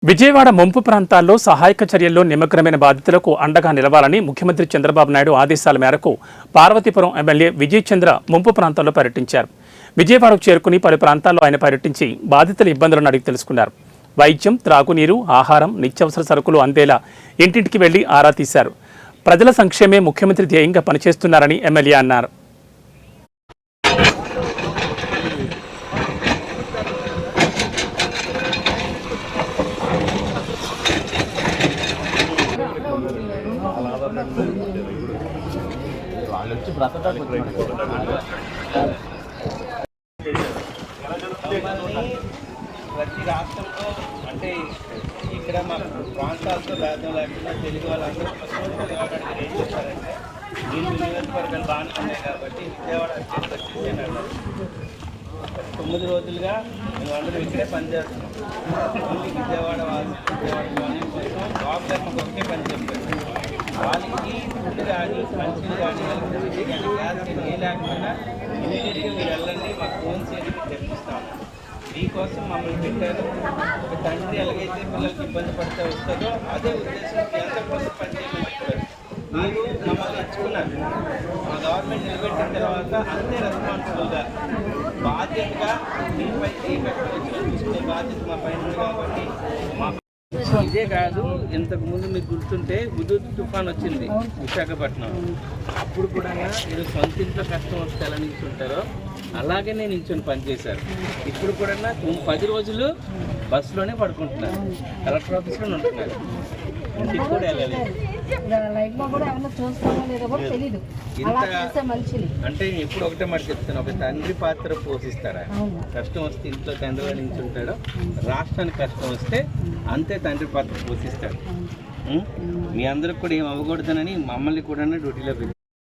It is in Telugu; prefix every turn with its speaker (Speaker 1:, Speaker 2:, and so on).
Speaker 1: విజయవాడ ముంపు ప్రాంతాల్లో సహాయక చర్యల్లో నిమగ్నమైన బాధితులకు అండగా నిలవాలని ముఖ్యమంత్రి చంద్రబాబు నాయుడు ఆదేశాల మేరకు పార్వతీపురం ఎమ్మెల్యే విజయ్ చంద్ర ముంపు ప్రాంతాల్లో పర్యటించారు. విజయవాడకు చేరుకుని పలు ప్రాంతాల్లో ఆయన పర్యటించి బాధితుల ఇబ్బందులను అడిగి తెలుసుకున్నారు. వైద్యం, త్రాగునీరు, ఆహారం, నిత్యావసర సరుకులు అందేలా ఇంటింటికి వెళ్లి ఆరా తీశారు. ప్రజల సంక్షేమే ముఖ్యమంత్రి ధ్యేయంగా పనిచేస్తున్నారని ఎమ్మెల్యే అన్నారు.
Speaker 2: ప్రతి రాష్ట్రంలో అంటే ఇక్కడ మా ప్రాంతాలతో భేదం లేకుండా తెలుగు వాళ్ళందరూ విజయవాడకి ఏం చేస్తారంటే వీళ్ళు నియోజకవర్గాలు బాగానే ఉన్నాయి కాబట్టి విజయవాడ వచ్చేసాను. 9 రోజులుగా మేము అందరం ఇక్కడే పనిచేస్తున్నాం. ఓన్లీ విజయవాడ వాళ్ళు విజయవాడలోనే కోసం బాబు గారు మాకు ఒకే పని చెప్పారు. వాళ్ళకి ఫుడ్ కానీ మంచిది కానీ ఎలక్ట్రిసిటీ కానీ గ్యాస్ కానీ ఏ లేకపోయినా ఇమీడియట్గా మీరు వెళ్ళండి, మాకు ఫోన్ చేసి తెప్పిస్తాము. మీకోసం మమ్మల్ని పెట్టారు. ఒక తండ్రి ఎలాగైతే పిల్లలకి ఇబ్బంది పడితే వస్తుందో అదే ఉద్దేశం కేంద్రం కోసం పనిచేయమని చెప్పారు. మీరు మమ్మల్ని ఎంచుకున్నారు. మా గవర్నమెంట్ నిలబెట్టిన తర్వాత అంతే రెస్పాన్సిబుల్గా బాధ్యతగా మీపై పెట్టవచ్చు చూసుకునే బాధ్యత మా పైన ఉంది. కాబట్టి మా ఇదే కాదు, ఇంతకుముందు మీకు గుర్తుంటే హుదూద్ తుఫాన్ వచ్చింది విశాఖపట్నం. అప్పుడు కూడా మీరు సొంత ఇంట్లో కష్టం వస్తే ఎలా నిల్చుంటారో అలాగే నేను నిల్చొని పనిచేశాను. ఇప్పుడు కూడా 10 రోజులు బస్సులోనే పడుకుంటున్నారు, కలెక్టర్ ఆఫీస్లోనే ఉంటున్నారు, ఇంటికి కూడా వెళ్ళలేదు. అంటే ఎప్పుడు ఒకటే మాట చెప్తాను, ఒక తండ్రి పాత్ర పోషిస్తారా? కష్టం వస్తే ఇంట్లో తండ్రిగా నిల్చుంటాడు, రాష్ట్రానికి కష్టం వస్తే అంతే తండ్రి పాత్ర పోషిస్తాడు. మీ అందరికి కూడా ఏం అవ్వకూడదనని మమ్మల్ని కూడా డ్యూటీలో